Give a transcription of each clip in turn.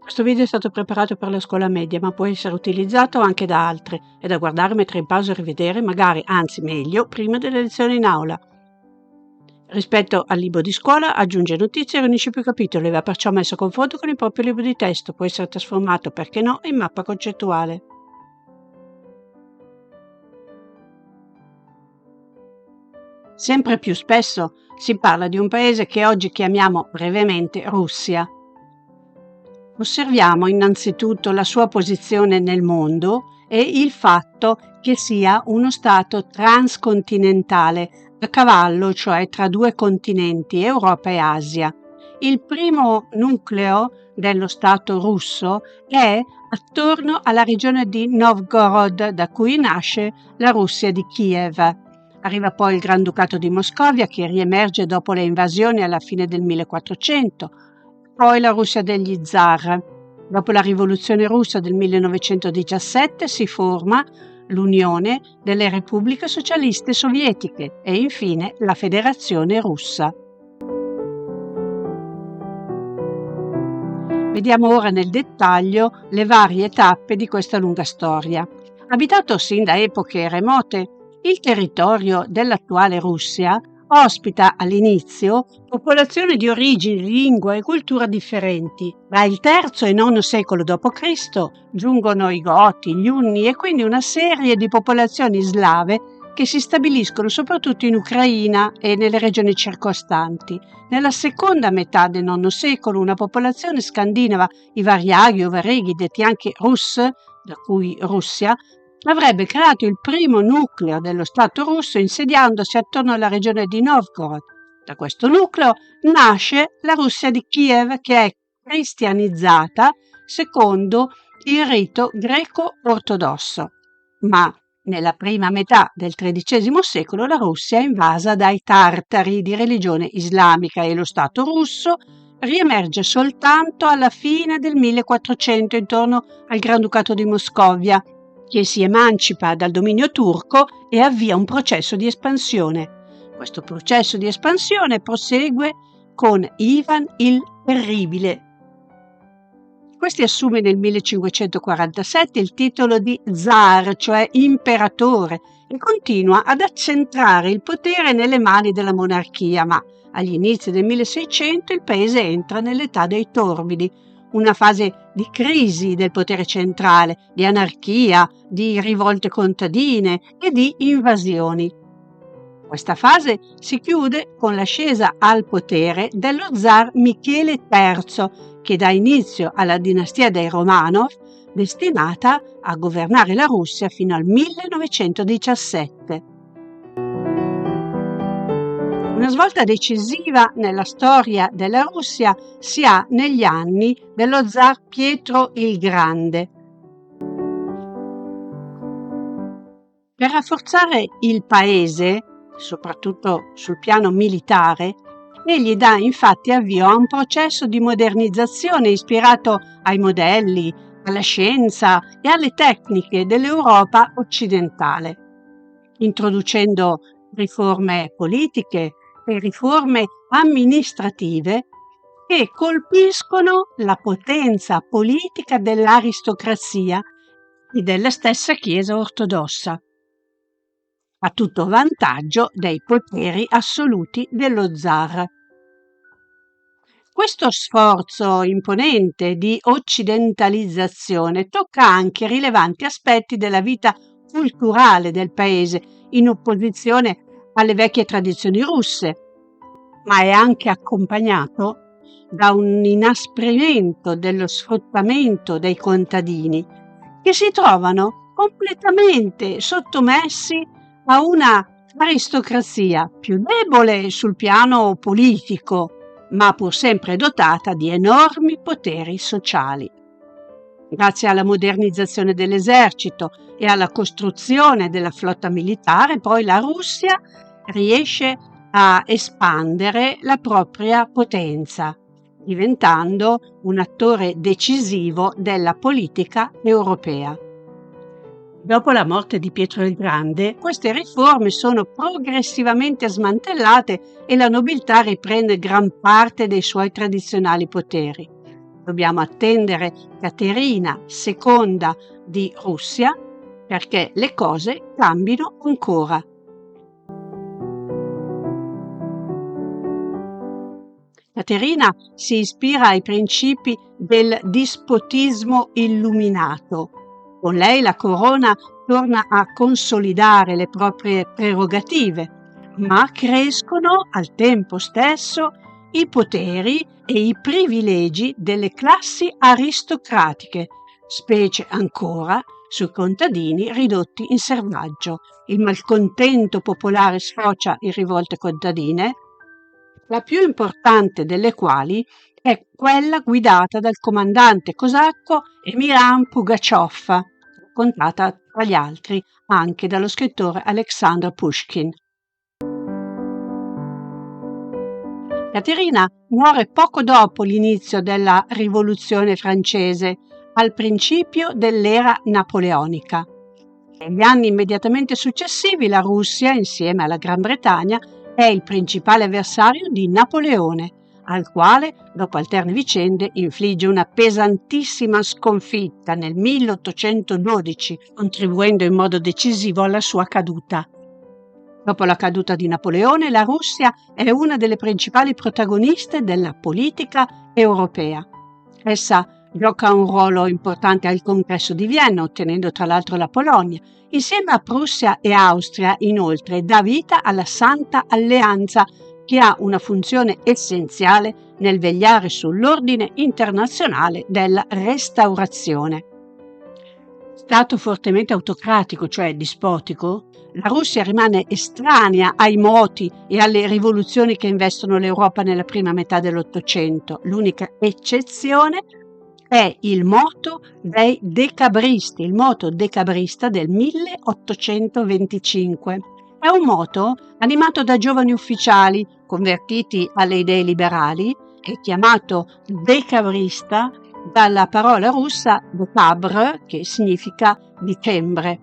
Questo video è stato preparato per la scuola media, ma può essere utilizzato anche da altri. È da guardare, mettere in pausa e rivedere, magari, anzi meglio, prima delle lezioni in aula. Rispetto al libro di scuola, aggiunge notizie e riunisce più capitoli e va perciò messo a confronto con il proprio libro di testo. Può essere trasformato, perché no, in mappa concettuale. Sempre più spesso si parla di un paese che oggi chiamiamo brevemente Russia. Osserviamo innanzitutto la sua posizione nel mondo e il fatto che sia uno stato transcontinentale, a cavallo, cioè tra due continenti, Europa e Asia. Il primo nucleo dello stato russo è attorno alla regione di Novgorod, da cui nasce la Russia di Kiev. Arriva poi il Granducato di Moscovia, che riemerge dopo le invasioni alla fine del 1400, poi la Russia degli zar. Dopo la rivoluzione russa del 1917 si forma l'Unione delle Repubbliche Socialiste Sovietiche e infine la Federazione Russa. Vediamo ora nel dettaglio le varie tappe di questa lunga storia. Abitato sin da epoche remote, il territorio dell'attuale Russia ospita all'inizio popolazioni di origini, lingua e cultura differenti. Tra il III e il IX secolo d.C. giungono i Goti, gli Unni e quindi una serie di popolazioni slave che si stabiliscono soprattutto in Ucraina e nelle regioni circostanti. Nella seconda metà del IX secolo una popolazione scandinava, i Variaghi o Vareghi, detti anche Rus, da cui Russia, avrebbe creato il primo nucleo dello Stato russo insediandosi attorno alla regione di Novgorod. Da questo nucleo nasce la Russia di Kiev, che è cristianizzata secondo il rito greco-ortodosso. Ma nella prima metà del XIII secolo la Russia è invasa dai tartari di religione islamica e lo Stato russo riemerge soltanto alla fine del 1400, intorno al Granducato di Moscovia, che si emancipa dal dominio turco e avvia un processo di espansione. Questo processo di espansione prosegue con Ivan il Terribile. Questi assume nel 1547 il titolo di zar, cioè imperatore, e continua ad accentrare il potere nelle mani della monarchia, ma agli inizi del 1600 il paese entra nell'età dei torbidi, una fase di crisi del potere centrale, di anarchia, di rivolte contadine e di invasioni. Questa fase si chiude con l'ascesa al potere dello zar Michele III, che dà inizio alla dinastia dei Romanov, destinata a governare la Russia fino al 1917. Una svolta decisiva nella storia della Russia si ha negli anni dello zar Pietro il Grande. Per rafforzare il paese, soprattutto sul piano militare, egli dà infatti avvio a un processo di modernizzazione ispirato ai modelli, alla scienza e alle tecniche dell'Europa occidentale, introducendo riforme politiche e riforme amministrative che colpiscono la potenza politica dell'aristocrazia e della stessa Chiesa ortodossa, a tutto vantaggio dei poteri assoluti dello zar. Questo sforzo imponente di occidentalizzazione tocca anche rilevanti aspetti della vita culturale del paese, in opposizione alle vecchie tradizioni russe, ma è anche accompagnato da un inasprimento dello sfruttamento dei contadini, che si trovano completamente sottomessi a una aristocrazia più debole sul piano politico, ma pur sempre dotata di enormi poteri sociali. Grazie alla modernizzazione dell'esercito e alla costruzione della flotta militare, poi la Russia riesce a espandere la propria potenza, diventando un attore decisivo della politica europea. Dopo la morte di Pietro il Grande, queste riforme sono progressivamente smantellate e la nobiltà riprende gran parte dei suoi tradizionali poteri. Dobbiamo attendere Caterina II di Russia perché le cose cambino ancora. Caterina si ispira ai principi del dispotismo illuminato. Con lei la corona torna a consolidare le proprie prerogative, ma crescono al tempo stesso i poteri e i privilegi delle classi aristocratiche, specie ancora sui contadini ridotti in servaggio. Il malcontento popolare sfocia in rivolte contadine, la più importante delle quali è quella guidata dal comandante cosacco Emiran Pugaciov, raccontata tra gli altri anche dallo scrittore Alexander Pushkin. Caterina muore poco dopo l'inizio della Rivoluzione francese, al principio dell'era napoleonica. Negli anni immediatamente successivi la Russia, insieme alla Gran Bretagna, è il principale avversario di Napoleone, al quale, dopo alterne vicende, infligge una pesantissima sconfitta nel 1812, contribuendo in modo decisivo alla sua caduta. Dopo la caduta di Napoleone, la Russia è una delle principali protagoniste della politica europea. Essa gioca un ruolo importante al Congresso di Vienna, ottenendo tra l'altro la Polonia. Insieme a Prussia e Austria, inoltre, dà vita alla Santa Alleanza, che ha una funzione essenziale nel vegliare sull'ordine internazionale della Restaurazione. Stato fortemente autocratico, cioè dispotico, la Russia rimane estranea ai moti e alle rivoluzioni che investono l'Europa nella prima metà dell'Ottocento. L'unica eccezione è il moto dei decabristi, il moto decabrista del 1825. È un moto animato da giovani ufficiali convertiti alle idee liberali e chiamato decabrista dalla parola russa décabre, che significa dicembre.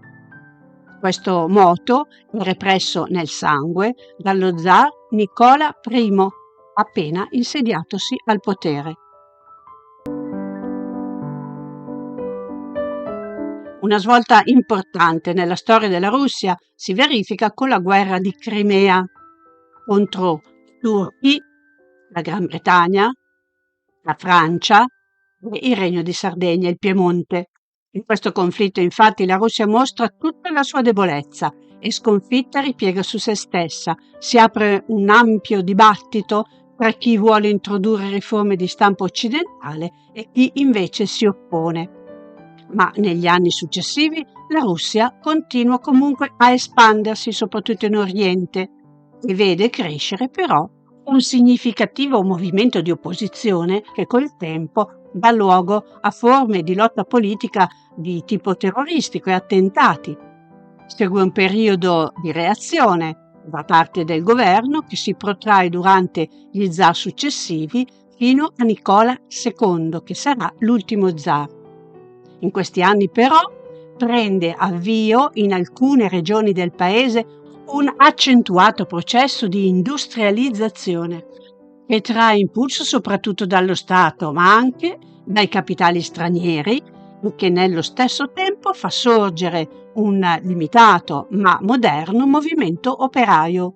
Questo moto è represso nel sangue dallo zar Nicola I, appena insediatosi al potere. Una svolta importante nella storia della Russia si verifica con la guerra di Crimea contro turchi, la Gran Bretagna, la Francia e il Regno di Sardegna e il Piemonte. In questo conflitto, infatti, la Russia mostra tutta la sua debolezza e sconfitta ripiega su se stessa. Si apre un ampio dibattito tra chi vuole introdurre riforme di stampo occidentale e chi invece si oppone. Ma negli anni successivi la Russia continua comunque a espandersi, soprattutto in Oriente, e vede crescere però un significativo movimento di opposizione che col tempo dà luogo a forme di lotta politica di tipo terroristico e attentati. Segue un periodo di reazione da parte del governo che si protrae durante gli zar successivi fino a Nicola II, che sarà l'ultimo zar. In questi anni però prende avvio in alcune regioni del paese un accentuato processo di industrializzazione che trae impulso soprattutto dallo Stato, ma anche dai capitali stranieri e che nello stesso tempo fa sorgere un limitato ma moderno movimento operaio.